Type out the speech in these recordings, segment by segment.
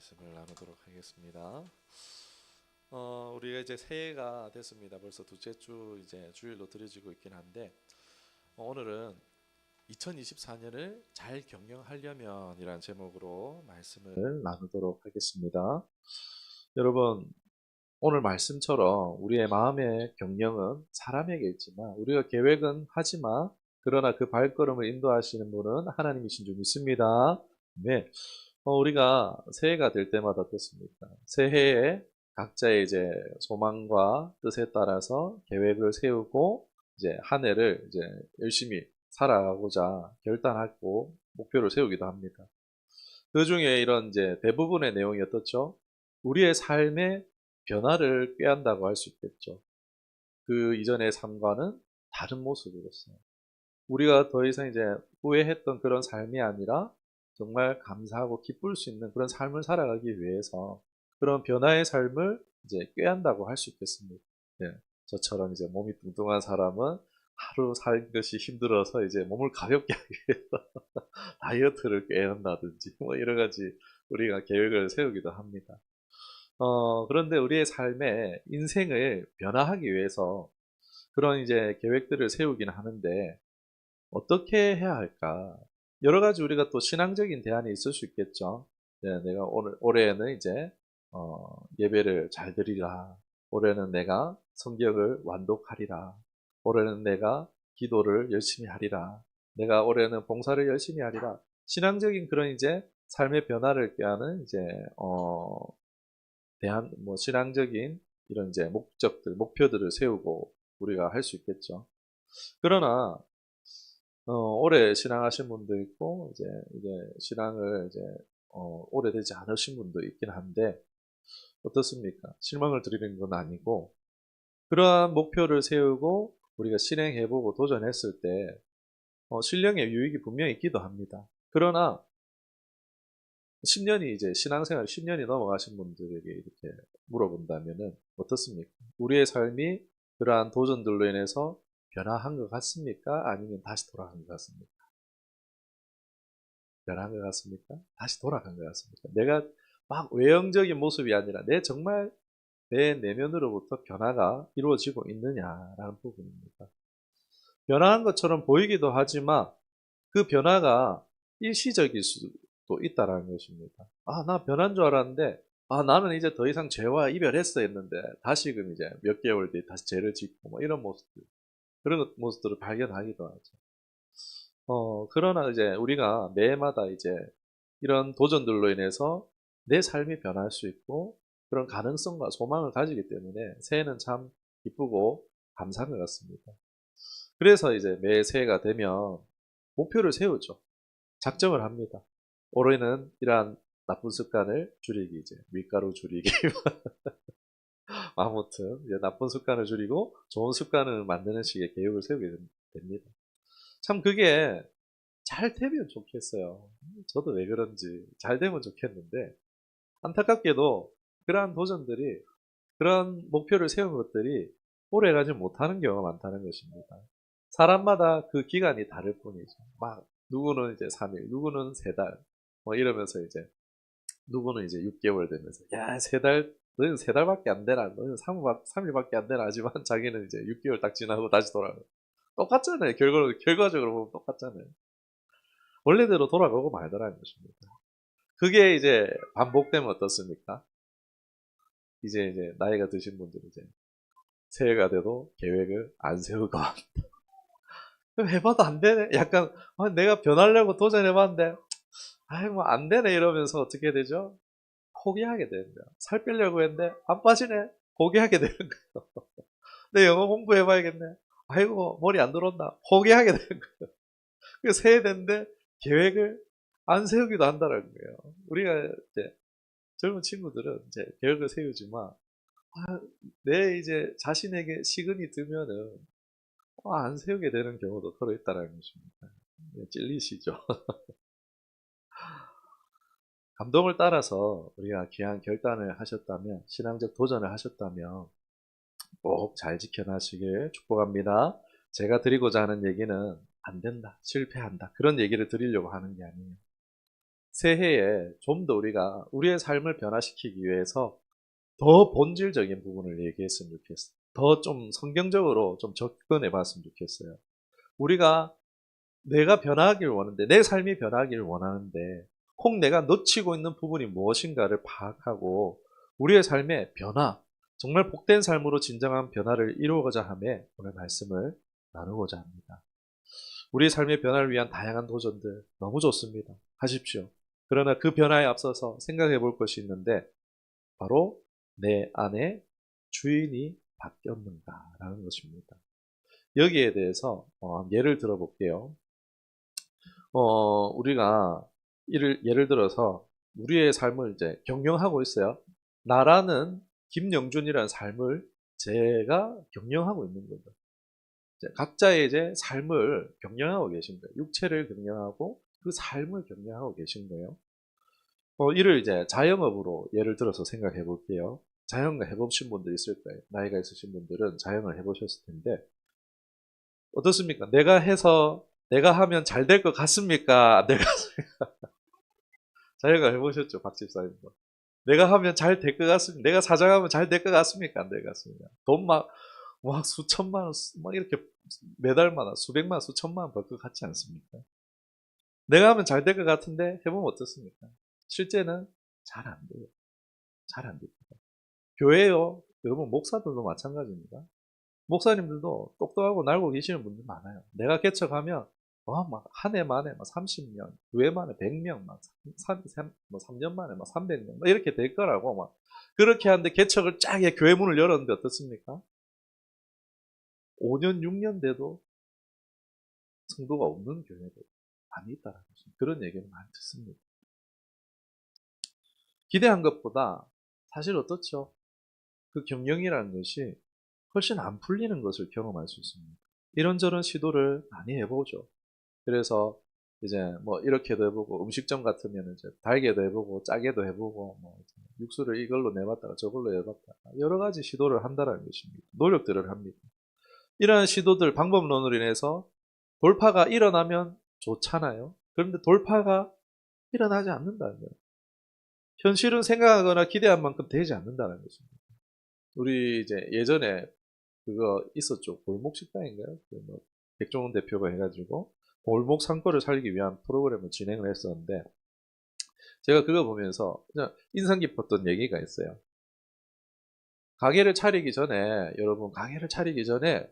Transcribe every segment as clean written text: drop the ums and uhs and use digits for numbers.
말씀을 나누도록 하겠습니다. 우리가 이제 새해가 됐습니다. 벌써 둘째 주 이제 주일로 들여지고 있긴 한데 오늘은 2024년을 잘 경영하려면 이란 제목으로 말씀을 나누도록 하겠습니다. 여러분, 오늘 말씀처럼 우리의 마음의 경영은 사람에게 있지만 우리가 계획은 하지만 그러나 그 발걸음을 인도하시는 분은 하나님이신 줄 믿습니다. 네. 우리가 새해가 될 때마다 어떻습니까? 새해에 각자의 이제 소망과 뜻에 따라서 계획을 세우고 이제 한 해를 이제 열심히 살아가고자 결단하고 목표를 세우기도 합니다. 그 중에 이런 이제 대부분의 내용이 어떻죠? 우리의 삶의 변화를 꾀한다고 할 수 있겠죠. 그 이전의 삶과는 다른 모습으로서. 우리가 더 이상 이제 후회했던 그런 삶이 아니라 정말 감사하고 기쁠 수 있는 그런 삶을 살아가기 위해서 그런 변화의 삶을 이제 꾀한다고 할 수 있겠습니다. 네. 저처럼 이제 몸이 뚱뚱한 사람은 하루 사는 것이 힘들어서 이제 몸을 가볍게 하기 위해서 다이어트를 꾀한다든지 뭐 여러 가지 우리가 계획을 세우기도 합니다. 그런데 우리의 삶에 인생을 변화하기 위해서 그런 이제 계획들을 세우긴 하는데 어떻게 해야 할까? 여러 가지 우리가 또 신앙적인 대안이 있을 수 있겠죠. 네, 내가 올해는 이제, 예배를 잘 드리라. 올해는 내가 성경을 완독하리라. 올해는 내가 기도를 열심히 하리라. 내가 올해는 봉사를 열심히 하리라. 신앙적인 그런 이제 삶의 변화를 꾀하는 이제, 뭐 신앙적인 이런 이제 목적들, 목표들을 세우고 우리가 할 수 있겠죠. 그러나 오래 신앙하신 분도 있고, 이제 신앙을 오래되지 않으신 분도 있긴 한데, 어떻습니까? 실망을 드리는 건 아니고, 그러한 목표를 세우고, 우리가 실행해보고 도전했을 때, 신령의 유익이 분명히 있기도 합니다. 그러나, 10년이 이제 신앙생활 10년이 넘어가신 분들에게 이렇게 물어본다면은, 어떻습니까? 우리의 삶이 그러한 도전들로 인해서 변화한 것 같습니까? 아니면 다시 돌아간 것 같습니까? 변한 것 같습니까? 다시 돌아간 것 같습니까? 내가 막 외형적인 모습이 아니라 정말 내 내면으로부터 변화가 이루어지고 있느냐라는 부분입니다. 변화한 것처럼 보이기도 하지만 그 변화가 일시적일 수도 있다는 것입니다. 아, 나 변한 줄 알았는데, 아, 나는 이제 더 이상 죄와 이별했어 했는데, 다시금 이제 몇 개월 뒤에 다시 죄를 짓고, 뭐 이런 모습들, 그런 모습들을 발견하기도 하죠. 그러나 이제 우리가 매해마다 이제 이런 도전들로 인해서 내 삶이 변할 수 있고 그런 가능성과 소망을 가지기 때문에 새해는 참 기쁘고 감사한 것 같습니다. 그래서 이제 매 새해가 되면 목표를 세우죠. 작정을 합니다. 올해는 이러한 나쁜 습관을 줄이기, 이제 밀가루 줄이기. 아무튼 이제 나쁜 습관을 줄이고 좋은 습관을 만드는 식의 계획을 세우게 됩니다. 참 그게 잘 되면 좋겠어요. 저도 왜 그런지 잘 되면 좋겠는데 안타깝게도 그러한 도전들이 그런 목표를 세운 것들이 오래가지 못하는 경우가 많다는 것입니다. 사람마다 그 기간이 다를 뿐이죠. 막 누구는 이제 3일, 누구는 3달, 뭐 이러면서 이제 누구는 이제 6개월 되면서 야, 3달, 너는 3달밖에 안 되나, 너는 3일밖에 안 되나 하지만 자기는 이제 6개월 딱 지나고 다시 돌아가요. 똑같잖아요. 결과적으로 보면 똑같잖아요. 원래대로 돌아가고 말더라는 것입니다. 그게 이제 반복되면 어떻습니까? 이제 나이가 드신 분들은 이제 새해가 돼도 계획을 안 세우고 해봐도 안 되네. 약간 내가 변하려고 도전해봤는데 아이 뭐 안 되네 이러면서 어떻게 되죠? 포기하게 되는 거야. 살 빼려고 했는데 안 빠지네. 포기하게 되는 거야. 내 영어 공부해봐야겠네. 아이고 머리 안 들어온다. 포기하게 되는 거야. 그 새해 됐는데 계획을 안 세우기도 한다는 거예요. 우리가 이제 젊은 친구들은 이제 계획을 세우지만 내 이제 자신에게 시근이 들면은 안 세우게 되는 경우도 서로 있다는 것입니다. 찔리시죠? 감동을 따라서 우리가 귀한 결단을 하셨다면, 신앙적 도전을 하셨다면 꼭 잘 지켜나시길 축복합니다. 제가 드리고자 하는 얘기는 안 된다, 실패한다, 그런 얘기를 드리려고 하는 게 아니에요. 새해에 좀 더 우리가 우리의 삶을 변화시키기 위해서 더 본질적인 부분을 얘기했으면 좋겠어요. 더 좀 성경적으로 좀 접근해 봤으면 좋겠어요. 우리가 내가 변화하길 원하는데, 내 삶이 변화하기를 원하는데, 혹 내가 놓치고 있는 부분이 무엇인가를 파악하고 우리의 삶의 변화, 정말 복된 삶으로 진정한 변화를 이루고자 하며 오늘 말씀을 나누고자 합니다. 우리의 삶의 변화를 위한 다양한 도전들 너무 좋습니다. 하십시오. 그러나 그 변화에 앞서서 생각해 볼 것이 있는데 바로 내 안에 주인이 바뀌었는가라는 것입니다. 여기에 대해서 예를 들어 볼게요. 우리가 예를 들어서 우리의 삶을 이제 경영하고 있어요. 나라는 김영준이라는 삶을 제가 경영하고 있는 거죠. 각자의 이제 삶을 경영하고 계신 거예요. 육체를 경영하고 그 삶을 경영하고 계신 거예요. 이를 이제 자영업으로 예를 들어서 생각해 볼게요. 자영업 해보신 분들 있을 거예요. 나이가 있으신 분들은 자영업을 해보셨을 텐데 어떻습니까? 내가 하면 잘 될 것 같습니까? 자영업 해보셨죠, 박 집사님도. 내가 하면 잘 될 것 같습니까? 내가 사장하면 잘 될 것 같습니까? 안 될 것 같습니까? 돈 막 수천만 원, 막 이렇게 매달마다 수백만 원, 수천만 원 벌 것 같지 않습니까? 내가 하면 잘 될 것 같은데 해보면 어떻습니까? 실제는 잘 안 돼요. 잘 안 됩니다. 교회요, 여러분 목사들도 마찬가지입니다. 목사님들도 똑똑하고 날고 계시는 분들 많아요. 내가 개척하면 막 한 해 만에 막 30명, 두 해 만에 100명, 막 3년 만에 막 300명 막 이렇게 될 거라고 막 그렇게 하는데 개척을 쫙 교회 문을 열었는데 어떻습니까? 5년, 6년 돼도 성도가 없는 교회도 많이 있다라는 것입니다. 그런 얘기를 많이 듣습니다. 기대한 것보다 사실 어떻죠? 그 경영이라는 것이 훨씬 안 풀리는 것을 경험할 수 있습니다. 이런저런 시도를 많이 해보죠. 그래서 이제 뭐 이렇게도 해보고 음식점 같으면 이제 달게도 해보고 짜게도 해보고 뭐 육수를 이걸로 내봤다가 저걸로 내봤다가 여러 가지 시도를 한다는 것입니다. 노력들을 합니다. 이러한 시도들 방법론으로 인해서 돌파가 일어나면 좋잖아요. 그런데 돌파가 일어나지 않는다는 거예요. 현실은 생각하거나 기대한 만큼 되지 않는다는 것입니다. 우리 이제 예전에 그거 있었죠. 골목 식당인가요? 뭐 백종원 대표가 해가지고 골목 상권을 살기 위한 프로그램을 진행을 했었는데 제가 그거 보면서 그냥 인상 깊었던 얘기가 있어요. 가게를 차리기 전에 여러분 가게를 차리기 전에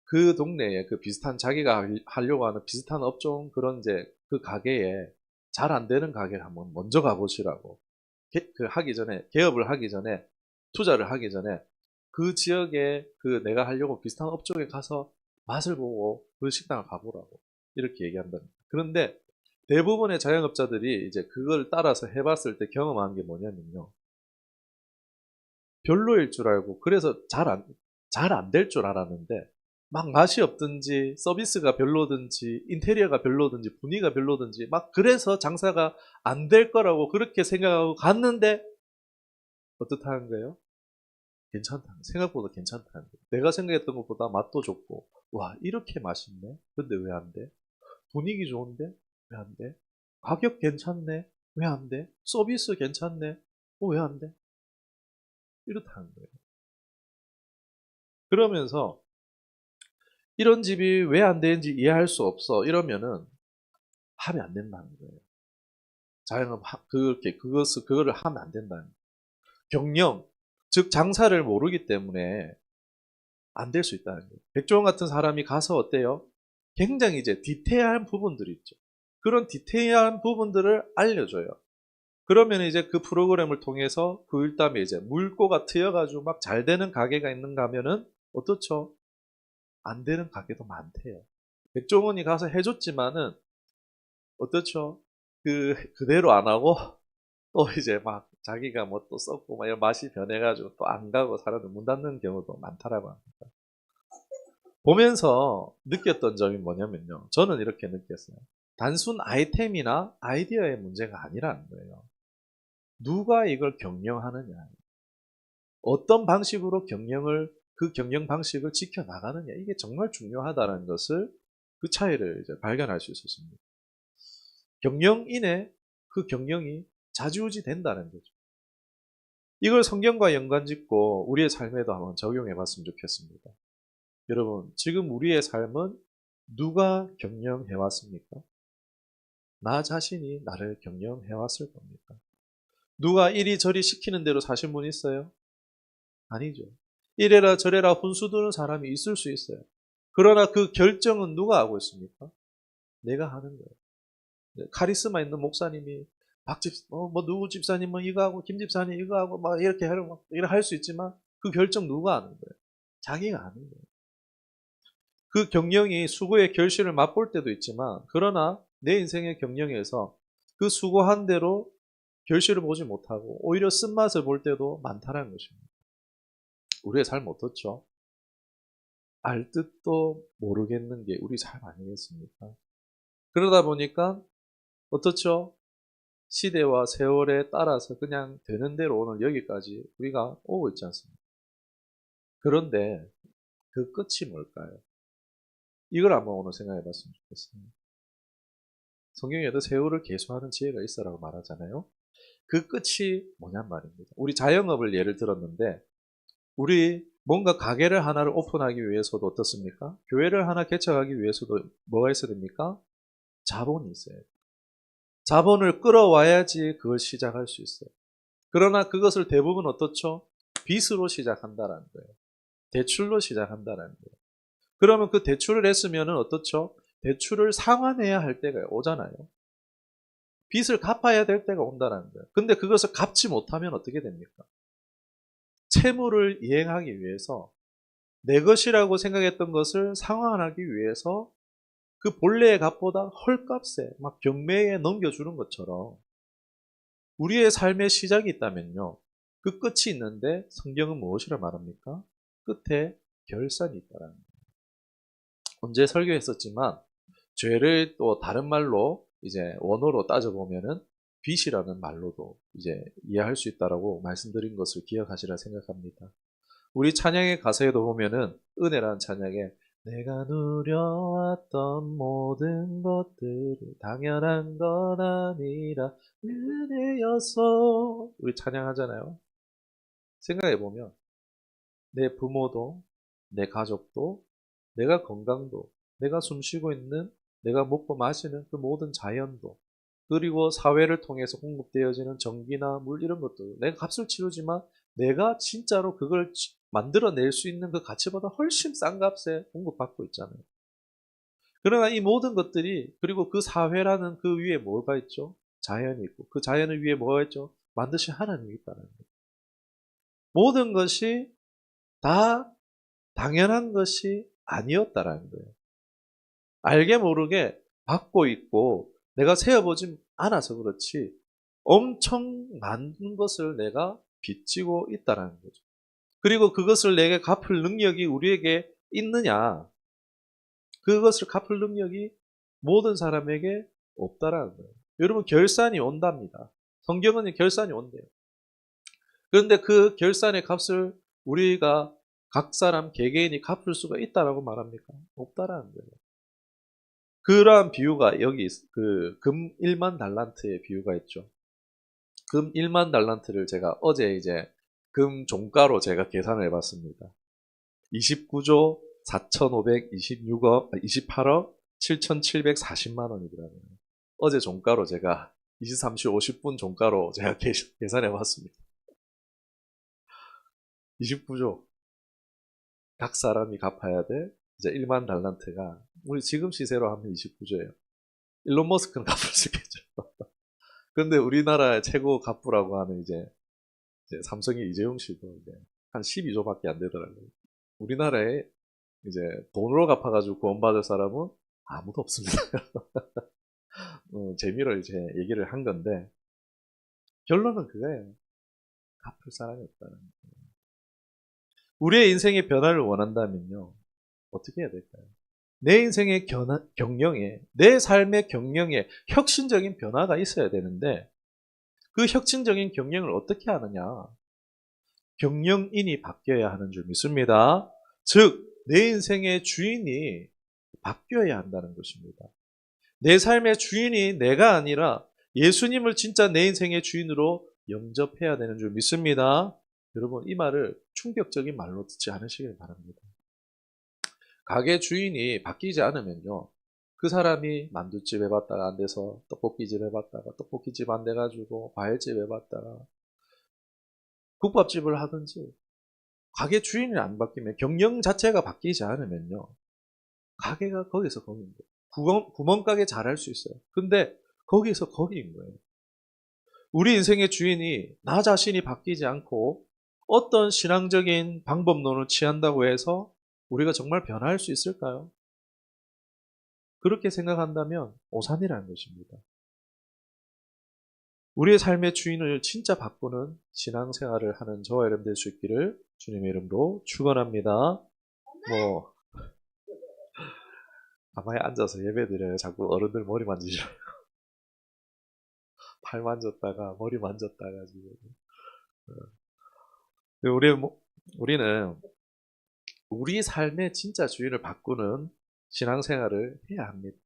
그 동네에 그 비슷한 자기가 하려고 하는 비슷한 업종 그런 이제 그 가게에 잘 안 되는 가게를 한번 먼저 가보시라고 그 하기 전에 개업을 하기 전에 투자를 하기 전에 그 지역에 그 내가 하려고 비슷한 업종에 가서 맛을 보고 그 식당을 가보라고 이렇게 얘기한다. 그런데 대부분의 자영업자들이 이제 그걸 따라서 해봤을 때 경험한 게 뭐냐면요. 별로일 줄 알고 그래서 잘 안 될 줄 알았는데 막 맛이 없든지 서비스가 별로든지 인테리어가 별로든지 분위기가 별로든지 막 그래서 장사가 안 될 거라고 그렇게 생각하고 갔는데 어떻다는 거예요? 괜찮다. 생각보다 괜찮다는 거예요. 내가 생각했던 것보다 맛도 좋고 와 이렇게 맛있네? 근데 왜 안 돼? 분위기 좋은데? 왜 안 돼? 가격 괜찮네? 왜 안 돼? 서비스 괜찮네? 왜 안 돼? 이렇다는 거예요. 그러면서 이런 집이 왜 안 되는지 이해할 수 없어. 이러면은 하면 안 된다는 거예요. 자영업 그거를 하면 안 된다는 거예요. 경영, 즉 장사를 모르기 때문에 안 될 수 있다는 거예요. 백종원 같은 사람이 가서 어때요? 굉장히 이제 디테일한 부분들이 있죠. 그런 디테일한 부분들을 알려줘요. 그러면 이제 그 프로그램을 통해서 그 일담에 이제 물꼬가 트여가지고 막 잘 되는 가게가 있는가 하면은 어떻죠? 안 되는 가게도 많대요. 백종원이 가서 해줬지만은 어떻죠? 그대로 안 하고 또 이제 막 자기가 뭐 또 썼고 막 이런 맛이 변해가지고 또 안 가고 사람들 문 닫는 경우도 많다라고 합니다. 보면서 느꼈던 점이 뭐냐면요. 저는 이렇게 느꼈어요. 단순 아이템이나 아이디어의 문제가 아니라는 거예요. 누가 이걸 경영하느냐. 어떤 방식으로 그 경영 방식을 지켜나가느냐. 이게 정말 중요하다는 것을 그 차이를 이제 발견할 수 있었습니다. 경영인의 그 경영이 좌지우지 된다는 거죠. 이걸 성경과 연관짓고 우리의 삶에도 한번 적용해 봤으면 좋겠습니다. 여러분, 지금 우리의 삶은 누가 경영해 왔습니까? 나 자신이 나를 경영해 왔을 겁니까? 누가 이리저리 시키는 대로 사신 분 있어요? 아니죠. 이래라 저래라 훈수 두는 사람이 있을 수 있어요. 그러나 그 결정은 누가 하고 있습니까? 내가 하는 거예요. 카리스마 있는 목사님이 누구 집사님은 이거 하고 김 집사님 이거 하고 막 이렇게 하려고 이렇게 할 수 있지만 그 결정 누가 하는 거예요? 자기가 하는 거예요. 그 경영이 수고의 결실을 맛볼 때도 있지만 그러나 내 인생의 경영에서 그 수고한 대로 결실을 보지 못하고 오히려 쓴맛을 볼 때도 많다는 것입니다. 우리의 삶 어떻죠? 알 뜻도 모르겠는 게 우리 삶 아니겠습니까? 그러다 보니까 어떻죠? 시대와 세월에 따라서 그냥 되는 대로 오늘 여기까지 우리가 오고 있지 않습니까? 그런데 그 끝이 뭘까요? 이걸 한번 오늘 생각해 봤으면 좋겠습니다. 성경에도 세월을 계수하는 지혜가 있어라고 말하잖아요. 그 끝이 뭐냔 말입니다. 우리 자영업을 예를 들었는데 우리 뭔가 가게를 하나를 오픈하기 위해서도 어떻습니까? 교회를 하나 개척하기 위해서도 뭐가 있어야 됩니까? 자본이 있어야 돼요. 자본을 끌어와야지 그걸 시작할 수 있어요. 그러나 그것을 대부분 어떻죠? 빚으로 시작한다는 거예요. 대출로 시작한다는 거예요. 그러면 그 대출을 했으면 어떻죠? 대출을 상환해야 할 때가 오잖아요. 빚을 갚아야 될 때가 온다는 거예요. 근데 그것을 갚지 못하면 어떻게 됩니까? 채무를 이행하기 위해서 내 것이라고 생각했던 것을 상환하기 위해서 그 본래의 값보다 헐값에 막 경매에 넘겨주는 것처럼 우리의 삶의 시작이 있다면요. 그 끝이 있는데 성경은 무엇이라 말합니까? 끝에 결산이 있다는 거예요. 언제 설교했었지만 죄를 또 다른 말로 이제 원어로 따져보면은 빚이라는 말로도 이제 이해할 수 있다라고 말씀드린 것을 기억하시라 생각합니다. 우리 찬양의 가사에도 보면은 은혜라는 찬양에 내가 누려왔던 모든 것들이 당연한 건 아니라 은혜여서 우리 찬양하잖아요. 생각해보면 내 부모도 내 가족도 내가 건강도 내가 숨쉬고 있는 내가 먹고 마시는 그 모든 자연도 그리고 사회를 통해서 공급되어지는 전기나 물 이런 것도 내가 값을 치르지만 내가 진짜로 그걸 만들어낼 수 있는 그 가치보다 훨씬 싼 값에 공급받고 있잖아요. 그러나 이 모든 것들이 그리고 그 사회라는 그 위에 뭐가 있죠? 자연이 있고 그 자연을 위에 뭐가 있죠? 만드신 하나님이 있다는 거예요. 모든 것이 다 당연한 것이 아니었다라는 거예요. 알게 모르게 받고 있고 내가 세어보지 않아서 그렇지 엄청 많은 것을 내가 빚지고 있다는 거죠. 그리고 그것을 내게 갚을 능력이 우리에게 있느냐? 그것을 갚을 능력이 모든 사람에게 없다라는 거예요. 여러분 결산이 온답니다. 성경은 결산이 온대요. 그런데 그 결산의 값을 우리가 각 사람 개개인이 갚을 수가 있다라고 말합니까? 없다라는 거예요. 그러한 비유가 여기 그 금 1만 달란트의 비유가 있죠. 금 1만 달란트를 제가 어제 이제 금 종가로 제가 계산을 해봤습니다. 29조 4,526억, 28억 7,740만 원이더라고요. 어제 종가로 제가 23시 50분 종가로 제가 계산해봤습니다. 29조. 각 사람이 갚아야 될 이제 1만 달란트가 우리 지금 시세로 하면 29조예요. 일론 머스크는 갚을 수 있겠죠. 그런데 우리나라의 최고 갑부라고 하는 이제 삼성의 이재용 씨도 이제 한 12조밖에 안 되더라고요. 우리나라에 이제 돈으로 갚아가지고 구원받을 사람은 아무도 없습니다. 재미로 이제 얘기를 한 건데 결론은 그거예요. 갚을 사람이 없다는 거예요. 우리의 인생의 변화를 원한다면요. 어떻게 해야 될까요? 내 인생의 경영에, 내 삶의 경영에 혁신적인 변화가 있어야 되는데 그 혁신적인 경영을 어떻게 하느냐? 경영인이 바뀌어야 하는 줄 믿습니다. 즉, 내 인생의 주인이 바뀌어야 한다는 것입니다. 내 삶의 주인이 내가 아니라 예수님을 진짜 내 인생의 주인으로 영접해야 되는 줄 믿습니다. 여러분, 이 말을 충격적인 말로 듣지 않으시길 바랍니다. 가게 주인이 바뀌지 않으면요, 그 사람이 만두집 해봤다가 안 돼서 떡볶이집 해봤다가 떡볶이집 안 돼가지고 과일집 해봤다가 국밥집을 하든지, 가게 주인이 안 바뀌면, 경영 자체가 바뀌지 않으면요, 가게가 거기서 거기인 거예요. 구멍가게 잘할 수 있어요. 근데 거기서 거기인 거예요. 우리 인생의 주인이 나 자신이 바뀌지 않고 어떤 신앙적인 방법론을 취한다고 해서 우리가 정말 변화할 수 있을까요? 그렇게 생각한다면 오산이라는 것입니다. 우리의 삶의 주인을 진짜 바꾸는 신앙생활을 하는 저와 여러분 될 수 있기를 주님의 이름으로 축원합니다. 가만히 앉아서 예배드려요. 자꾸 어른들 머리 만지셔. 팔 만졌다가 머리 만졌다가 지금. 우리는 우리 삶의 진짜 주인을 바꾸는 신앙생활을 해야 합니다.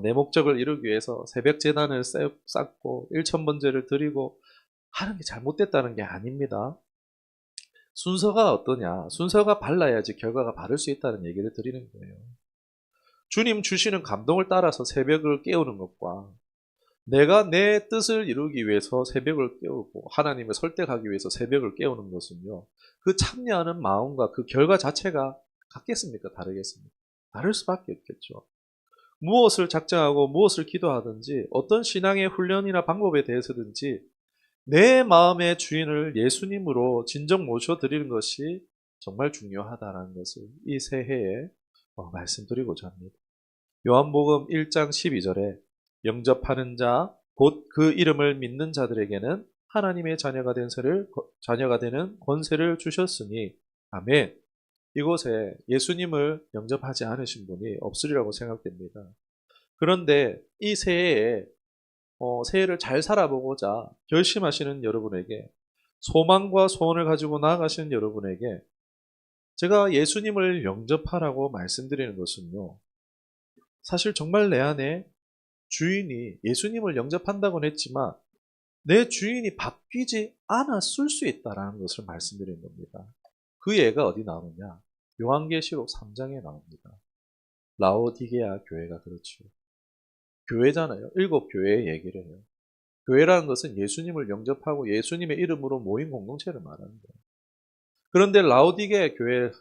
내 목적을 이루기 위해서 새벽 제단을 쌓고 일천번제를 드리고 하는 게 잘못됐다는 게 아닙니다. 순서가 어떠냐? 순서가 발라야지 결과가 바를 수 있다는 얘기를 드리는 거예요. 주님 주시는 감동을 따라서 새벽을 깨우는 것과 내가 내 뜻을 이루기 위해서 새벽을 깨우고 하나님을 설득하기 위해서 새벽을 깨우는 것은요, 그 참여하는 마음과 그 결과 자체가 같겠습니까? 다르겠습니까? 다를 수밖에 없겠죠. 무엇을 작정하고 무엇을 기도하든지 어떤 신앙의 훈련이나 방법에 대해서든지 내 마음의 주인을 예수님으로 진정 모셔드리는 것이 정말 중요하다는 것을 이 새해에 말씀드리고자 합니다. 요한복음 1장 12절에 영접하는 자, 곧 그 이름을 믿는 자들에게는 하나님의 자녀가 되는 권세를 주셨으니 아멘. 이곳에 예수님을 영접하지 않으신 분이 없으리라고 생각됩니다. 그런데 이 새해에 새해를 잘 살아보고자 결심하시는 여러분에게, 소망과 소원을 가지고 나아가시는 여러분에게 제가 예수님을 영접하라고 말씀드리는 것은요, 사실 정말 내 안에 주인이 예수님을 영접한다고는 했지만 내 주인이 바뀌지 않았을 수 있다는 것을 말씀드리는 겁니다. 그 예가 어디 나오느냐? 요한계시록 3장에 나옵니다. 라오디게아 교회가 그렇죠. 교회잖아요. 7교회의 얘기를 해요. 교회라는 것은 예수님을 영접하고 예수님의 이름으로 모인 공동체를 말하는 거예요. 그런데 라오디게아 교회를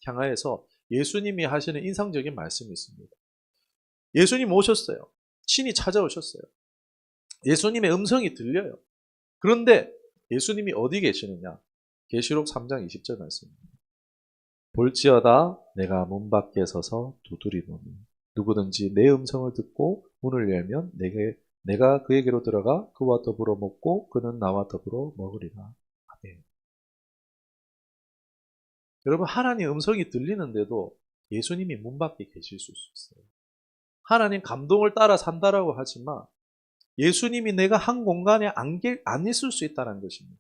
향하여서 예수님이 하시는 인상적인 말씀이 있습니다. 예수님 오셨어요. 신이 찾아오셨어요. 예수님의 음성이 들려요. 그런데 예수님이 어디 계시느냐? 계시록 3장 20절 말씀입니다. 볼지어다 내가 문 밖에 서서 두드리노니 누구든지 내 음성을 듣고 문을 열면 내가 그에게로 들어가 그와 더불어 먹고 그는 나와 더불어 먹으리라. 아멘. 여러분, 하나님 음성이 들리는데도 예수님이 문 밖에 계실 수 있어요. 하나님 감동을 따라 산다라고 하지만 예수님이 내가 한 공간에 안 있을 수 있다는 것입니다.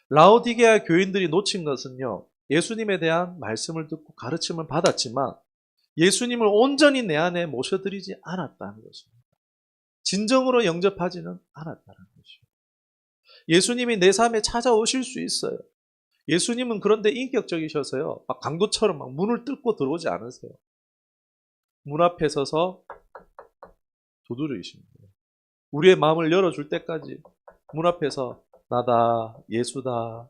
라오디게아 교인들이 놓친 것은요, 예수님에 대한 말씀을 듣고 가르침을 받았지만 예수님을 온전히 내 안에 모셔드리지 않았다는 것입니다. 진정으로 영접하지는 않았다는 것이죠. 예수님이 내 삶에 찾아오실 수 있어요. 예수님은 그런데 인격적이셔서요, 막 강도처럼 막 문을 뚫고 들어오지 않으세요. 문 앞에 서서 두드리십니다. 우리의 마음을 열어줄 때까지 문 앞에서 나다, 예수다,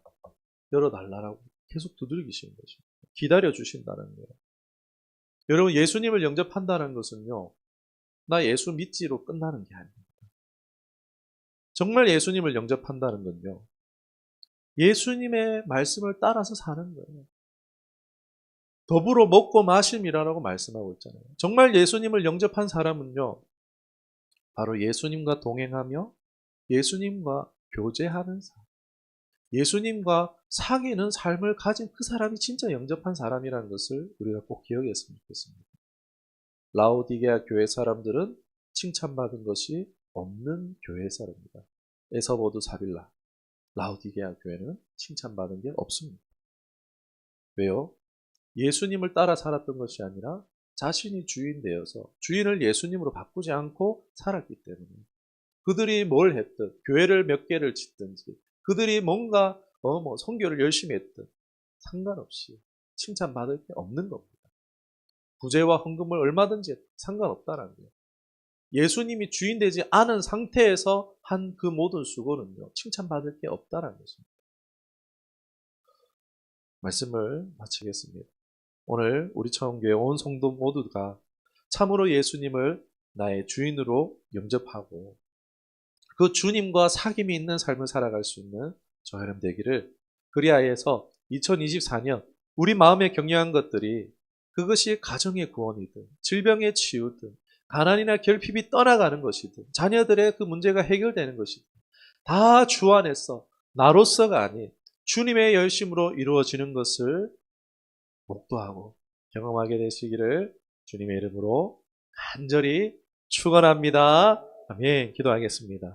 열어달라고 계속 두드리시는 것입니다. 기다려주신다는 거예요. 여러분, 예수님을 영접한다는 것은요, 나 예수 믿지로 끝나는 게 아닙니다. 정말 예수님을 영접한다는 건요, 예수님의 말씀을 따라서 사는 거예요. 더불어 먹고 마심이라고 말씀하고 있잖아요. 정말 예수님을 영접한 사람은요, 바로 예수님과 동행하며 예수님과 교제하는 사람, 예수님과 사귀는 삶을 가진 그 사람이 진짜 영접한 사람이라는 것을 우리가 꼭 기억했으면 좋겠습니다. 라오디게아 교회 사람들은 칭찬받은 것이 없는 교회 사람입니다. 에서보드 사빌라, 라오디게아 교회는 칭찬받은 게 없습니다. 왜요? 예수님을 따라 살았던 것이 아니라 자신이 주인 되어서 주인을 예수님으로 바꾸지 않고 살았기 때문에, 그들이 뭘 했든, 교회를 몇 개를 짓든지, 그들이 뭔가 선교를 열심히 했든 상관없이 칭찬받을 게 없는 겁니다. 부재와 헌금을 얼마든지 상관없다라는 거예요. 예수님이 주인 되지 않은 상태에서 한 그 모든 수고는요, 칭찬받을 게 없다라는 것입니다. 말씀을 마치겠습니다. 오늘 우리 청교회 온 성도 모두가 참으로 예수님을 나의 주인으로 영접하고 그 주님과 사귐이 있는 삶을 살아갈 수 있는 저와 여러분 되기를, 그리하여서 2024년 우리 마음에 격려한 것들이, 그것이 가정의 구원이든 질병의 치유든 가난이나 결핍이 떠나가는 것이든 자녀들의 그 문제가 해결되는 것이든 다 주 안에서 나로서가 아닌 주님의 열심으로 이루어지는 것을 목도하고 경험하게 되시기를 주님의 이름으로 간절히 축원합니다. 아멘. 기도하겠습니다.